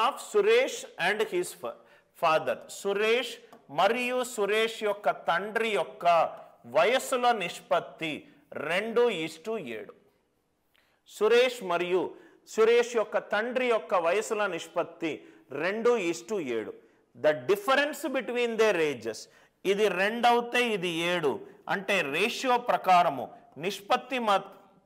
Of Suresh and his father. Suresh మరియు సురేష్ యొక్క తండ్రి యొక్క వయస్సుల నిష్పత్తి 2:7. సురేష్ మరియు సురేష్ యొక్క తండ్రి యొక్క వయసుల నిష్పత్తి 2:7. The difference between there ages, ఇది 2 అవుతే ఇది 7, అంటే రేషియో ప్రకారము నిష్పత్తి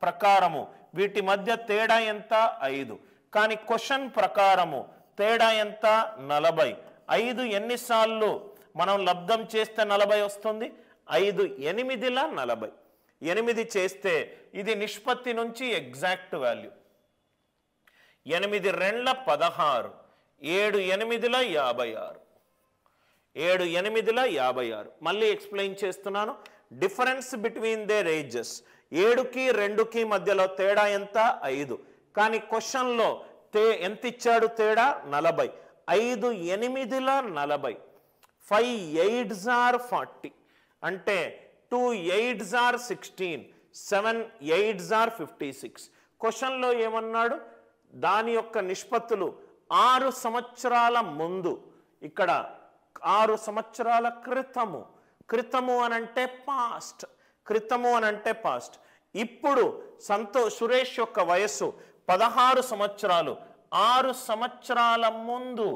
ప్రకారము వీటి మధ్య తేడా ఎంత? 5. కానీ క్వశ్చన్ ప్రకారము తేడా ఎంత? 40. 5 ఎన్నిసార్లు మనం లబ్ధం చేస్తే 40 వస్తుంది? 5 8ల 40. 8 చేస్తే ఇది నిష్పత్తి నుంచి ఎగ్జాక్ట్ వాల్యూ. 8 2 16, 7 8ల 56, 7 8ల 56. మళ్ళీ ఎక్స్ప్లెయిన్ చేస్తున్నాను. డిఫరెన్స్ బిట్వీన్ దేర్ ఏజెస్, 7కి 2కి మధ్యలో తేడా ఎంత? 5. కానీ క్వశ్చన్లో ఎంత ఇచ్చాడు తేడా? 40. 5 8ల 40. 5 8s are 40, అంటే 2 8s are 16, 7 8s are 56. క్వశ్చన్లో ఏమన్నాడు? దాని యొక్క నిష్పత్తులు 6 సంవత్సరాల ముందు, ఇక్కడ 6 సంవత్సరాల క్రితము. క్రితము అనంటే పాస్ట్, క్రితము అనంటే పాస్ట్. ఇప్పుడు సురేష్ యొక్క వయస్సు 16 సంవత్సరాలు. 6 సంవత్సరాల ముందు,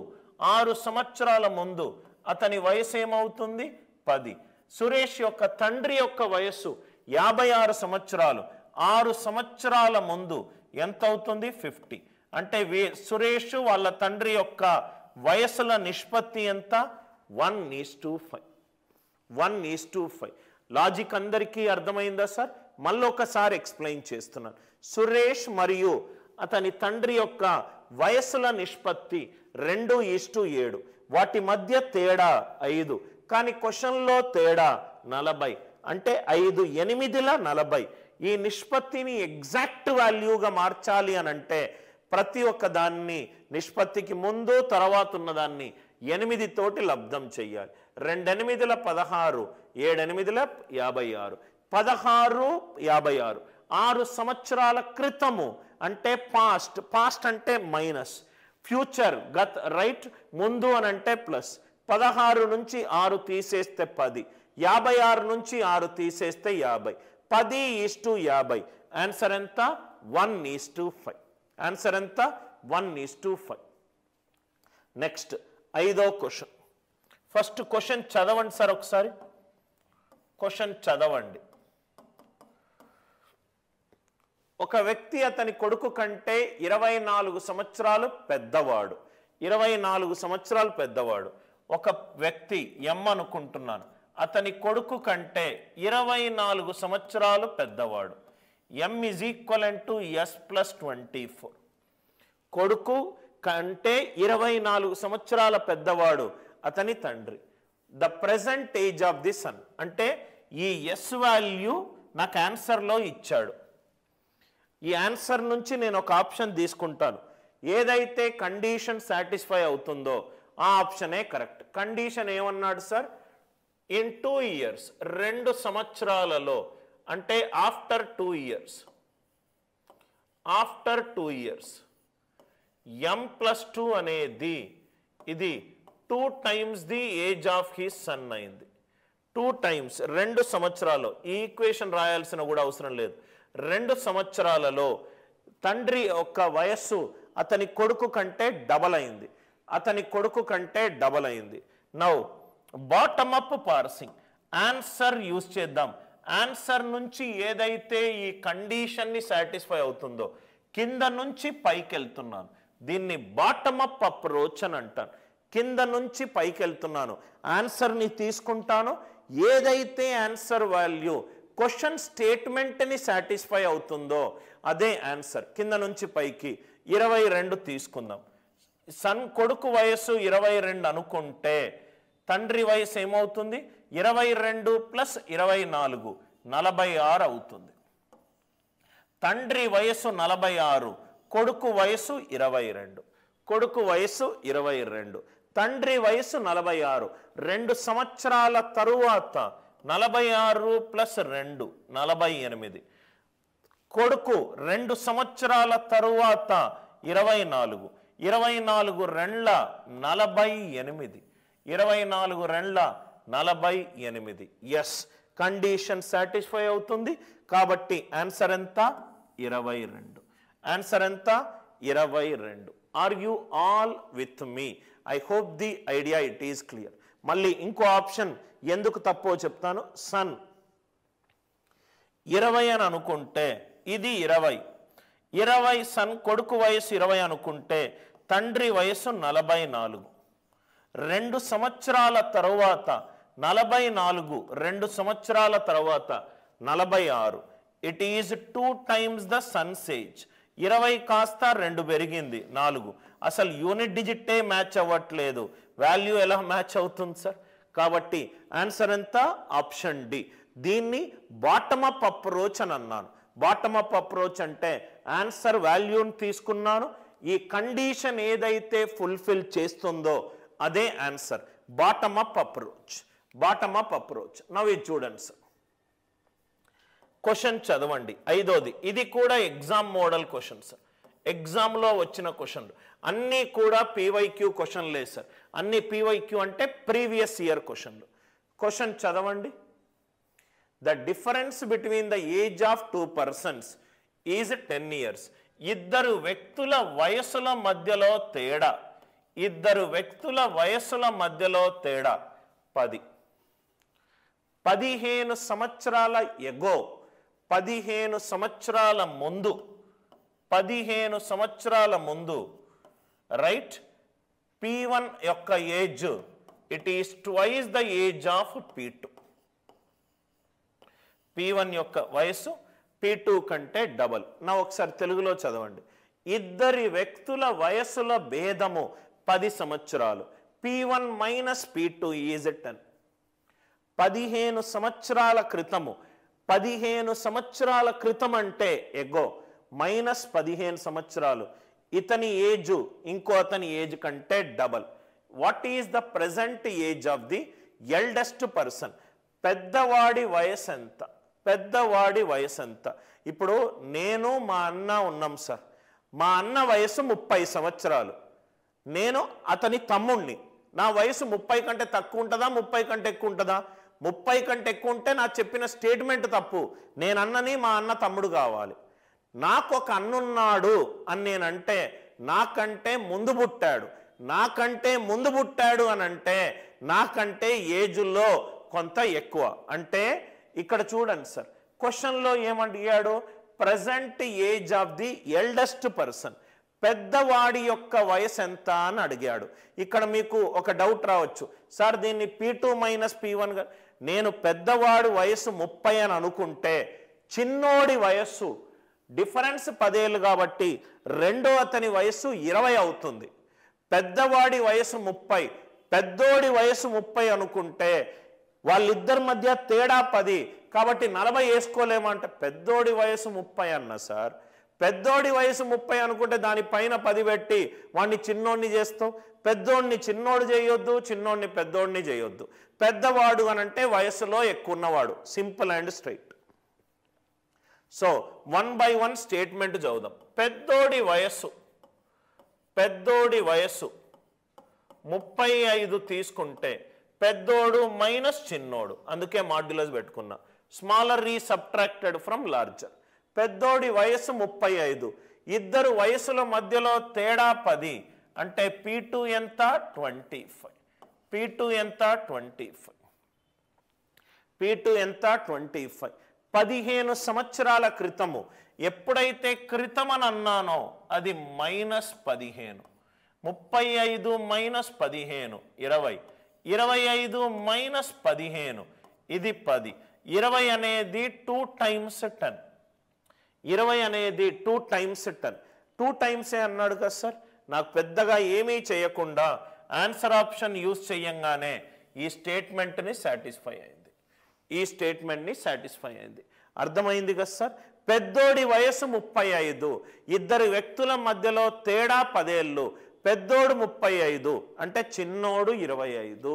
6 సంవత్సరాల ముందు అతని వయసు ఏమవుతుంది? 10. సురేష్ యొక్క తండ్రి యొక్క వయస్సు 56 సంవత్సరాలు. 6 సంవత్సరాల ముందు ఎంత అవుతుంది? 50. అంటే సురేష్ వాళ్ళ తండ్రి యొక్క వయసుల నిష్పత్తి ఎంత? 1:5. 1:5. లాజిక్ అందరికీ అర్థమైందా సార్? మళ్ళీ ఒకసారి ఎక్స్ప్లెయిన్ చేస్తున్నాను. సురేష్ మరియు అతని తండ్రి యొక్క వయసుల నిష్పత్తి 2:7. వాటి మధ్య తేడా 5. కానీ క్వశ్చన్లో తేడా 40, అంటే 5 8ల 40. ఈ నిష్పత్తిని ఎగ్జాక్ట్ వాల్యూగా మార్చాలి అని అంటే ప్రతి ఒక్క దాన్ని నిష్పత్తికి ముందు తర్వాత ఉన్నదాన్ని 8 తోటి లబ్ధం చెయ్యాలి. 2 8ల 16, 7 8ల 56, 16 56. 6 సంవత్సరాల క్రితము అంటే పాస్ట్, పాస్ట్ అంటే మైనస్, ఫ్యూచర్ గత, రైట్, ముందు అని అంటే ప్లస్. 16 నుంచి 6 తీసేస్తే 10, 56 నుంచి 6 తీసేస్తే 50. 10:50. ఆన్సర్ ఎంత? 1:5. ఆన్సర్ ఎంత? 1:5. నెక్స్ట్ 5వ క్వశ్చన్. ఫస్ట్ క్వశ్చన్ చదవండి సార్ ఒకసారి. క్వశ్చన్ చదవండి. ఒక వ్యక్తి అతని కొడుకు కంటే 24 సంవత్సరాలు పెద్దవాడు. 24 సంవత్సరాలు పెద్దవాడు. ఒక వ్యక్తి ఎం అనుకుంటున్నాను, అతని కొడుకు కంటే 24 సంవత్సరాలు పెద్దవాడు. ఎం = S+24. కొడుకు కంటే 24 సంవత్సరాల పెద్దవాడు అతని తండ్రి. The present age of the son, అంటే ఈ ఎస్ వాల్యూ నాకు ఆన్సర్లో ఇచ్చాడు. ఈ ఆన్సర్ నుంచి నేను ఒక ఆప్షన్ తీసుకుంటాను. ఏదైతే కండిషన్ సాటిస్ఫై అవుతుందో ఆ ఆప్షనే కరెక్ట్. కండిషన్ ఏమన్నాడు సార్? ఇన్ 2 years, 2 సంవత్సరాలలో, అంటే after 2 years. After 2 years m+2 అనేది ఇది 2 times the age of his son అయింది. 2 times 2 సంవత్సరాలు. ఈ ఈక్వేషన్ రాయాల్సిన కూడా అవసరం లేదు. 2 సంవత్సరాలలో తండ్రి యొక్క వయస్సు అతని కొడుకు కంటే డబల్ అయింది. అతని కొడుకు కంటే డబల్ అయింది. Now bottom up parsing, answer use చేద్దాం. ఆన్సర్ నుంచి ఏదైతే ఈ కండిషన్ని సాటిస్ఫై అవుతుందో కింద నుంచి పైకి వెళ్తున్నాను. దీన్ని బాటమ్ అప్ అప్రోచ్ అని అంటాను. కింద నుంచి పైకి వెళ్తున్నాను, ఆన్సర్ని తీసుకుంటాను. ఏదైతే ఆన్సర్ వాల్యూ క్వశ్చన్ స్టేట్మెంట్ని సాటిస్ఫై అవుతుందో అదే ఆన్సర్. కింద నుంచి పైకి 22 తీసుకుందాం. సన్ కొడుకు వయస్సు 22 అనుకుంటే తండ్రి వయసు ఏమవుతుంది? 22 + 24 46 అవుతుంది. తండ్రి వయస్సు 46, కొడుకు వయస్సు 22. కొడుకు వయస్సు 22, తండ్రి వయస్సు 46. 2 సంవత్సరాల తరువాత 46 + 2 48. కొడుకు 2 సంవత్సరాల తరువాత 24. 24 రెండ్ల 48, 24 రెండ్ల 48. ఎస్, కండిషన్ సాటిస్ఫై అవుతుంది. కాబట్టి ఆన్సర్ ఎంత? 22. ఆన్సర్ ఎంత? 22. Are you all with me? I hope the idea it is clear. మళ్ళీ ఇంకో ఆప్షన్ ఎందుకు తప్పో చెప్తాను. సన్ 20 అని అనుకుంటే ఇది 20 సన్ కొడుకు వయసు 20 అనుకుంటే తండ్రి వయసు 44. 2 సంవత్సరాల తరువాత 44, 2 సంవత్సరాల తర్వాత 46. It is 2 times the son's age. 20 కాస్త 2 పెరిగింది 4. అసలు యూనిట్ డిజిటే మ్యాచ్ అవ్వట్లేదు, వాల్యూ ఎలా మ్యాచ్ అవుతుంది సార్? కాబట్టి ఆన్సర్ ఎంత? Option D. దీన్ని బాటమ్ అప్ అప్రోచ్ అని అన్నాను. బాటమ్ అప్ అప్రోచ్ అంటే ఆన్సర్ వాల్యూని తీసుకున్నాను, ఈ కండిషన్ ఏదైతే ఫుల్ఫిల్ చేస్తుందో అదే answer. Bottom up approach, bottom up approach. Now ఇది చూడండి సార్, క్వశ్చన్ చదవండి. 5వది, ఇది కూడా ఎగ్జామ్ మోడల్ క్వశ్చన్ సార్. ఎగ్జామ్లో వచ్చిన క్వశ్చన్లు అన్నీ కూడా పీవైక్యూ క్వశ్చన్లే సార్. అన్ని పీవైక్యూ అంటే ప్రీవియస్ ఇయర్ క్వశ్చన్లు. క్వశ్చన్ చదవండి. The difference between the age of 2 persons is 10 years. ఇద్దరు వ్యక్తుల వయసుల మధ్యలో తేడా, ఇద్దరు వ్యక్తుల వయసుల మధ్యలో తేడా 10. 15 సంవత్సరాల ఎగో, 15 సంవత్సరాల ముందు, 15 సంవత్సరాల ముందు, రైట్, P1 యొక్క age it is twice the age of P2. P1 యొక్క వయసు P2 కంటే డబల్. నా ఒకసారి తెలుగులో చదవండి. ఇద్దరి వ్యక్తుల వయసుల భేదము 10 సంవత్సరాలు. P1 minus P2 is 10. 15 సంవత్సరాల క్రితము, 15 సంవత్సరాల క్రితం అంటే ఎగో, మైనస్ 15 సంవత్సరాలు. ఇతని ఏజు ఇంకో అతని ఏజ్ కంటే double. What is the present age of the eldest person? పెద్దవాడి వయసు ఎంత? పెద్దవాడి వయసు ఎంత? ఇప్పుడు నేను మా అన్న ఉన్నాం సార్. మా అన్న వయసు 30 సంవత్సరాలు, నేను అతని తమ్ముణ్ణి. నా వయసు 30 కంటే తక్కువ ఉంటుందా, 30 కంటే ఎక్కువ ఉంటుందా? 30 కంటే ఎక్కువ ఉంటే నా చెప్పిన స్టేట్మెంట్ తప్పు. నేను అన్నని మా అన్న తమ్ముడు కావాలి. నాకు ఒక అన్నున్నాడు అని నేనంటే నాకంటే ముందు పుట్టాడు, నాకంటే ముందు పుట్టాడు అని అంటే నాకంటే ఏజ్లో కొంత ఎక్కువ. అంటే ఇక్కడ చూడండి సార్, క్వశ్చన్లో ఏమడిగాడు? Present age of the eldest person, పెద్దవాడి యొక్క వయసు ఎంత అని అడిగాడు. ఇక్కడ మీకు ఒక డౌట్ రావచ్చు, సార్ దీన్ని P2 మైనస్ P1 నేను పెద్దవాడి వయసు 30 అని అనుకుంటే చిన్నోడి వయస్సు డిఫరెన్స్ 10 ఏళ్ళు కాబట్టి రెండో అతని వయసు 20 అవుతుంది. పెద్దవాడి వయసు 30, పెద్దోడి వయసు 30 అనుకుంటే వాళ్ళిద్దరి మధ్య తేడా 10 కాబట్టి 40 వేసుకోలేమంటే పెద్దోడి వయసు 30 అన్న సార్. పెద్దోడి వయసు 30 అనుకుంటే దానిపైన 10 పెట్టి వాడిని చిన్నోడిని చేస్తాం. పెద్దోడిని చిన్నోడు చేయొద్దు, చిన్నోడిని పెద్దోడిని చేయొద్దు. పెద్దవాడు అనంటే వయసులో ఎక్కువ ఉన్నవాడు. Simple and straight. So 1 by 1 statement చదువుదాం. పెద్దోడి వయస్సు 35 తీసుకుంటే పెద్దోడు మైనస్ చిన్నోడు, అందుకే మాడ్యులస్ పెట్టుకున్నా. Smaller are subtracted from larger. పెద్దోడి వయసు 35, ఇద్దరు వయసుల మధ్యలో తేడా 10 అంటే P2 ఎంత? 25. P2 ఎంత? 25. P2 ఎంత? 25. 15 సంవత్సరాల క్రితము. ఎప్పుడైతే క్రితం అని అన్నానో అది -15. 35 మైనస్ 15 20. 25 మైనస్ 15 ఇది 10. 20 అనేది 2 times 10. 20 అనేది 2 times 10. 2 times అన్నాడు కదా సార్. నాకు పెద్దగా ఏమీ చేయకుండా ఆన్సర్ ఆప్షన్ యూజ్ చేయంగానే ఈ స్టేట్మెంట్ని సాటిస్ఫై అయింది. ఈ స్టేట్మెంట్ని సాటిస్ఫై అయింది. అర్థమైంది కదా సార్. పెద్దోడి వయసు 35, ఇద్దరు వ్యక్తుల మధ్యలో తేడా 10 ఏళ్ళు. పెద్దోడు 35 అంటే చిన్నోడు 25,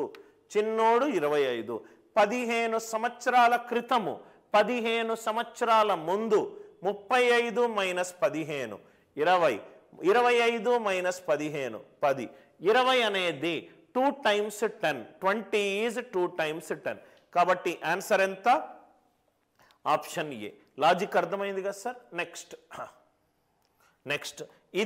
చిన్నోడు 25. 15 సంవత్సరాల క్రితము, 15 సంవత్సరాల ముందు. 35 మైనస్ 15 20. 25 మైనస్ 15 10. 20 అనేది 2 times 10. 20 is 2 times 10. కాబట్టి ఆన్సర్ ఎంత? Option A. లాజిక్ అర్థమైంది కదా సార్? నెక్స్ట్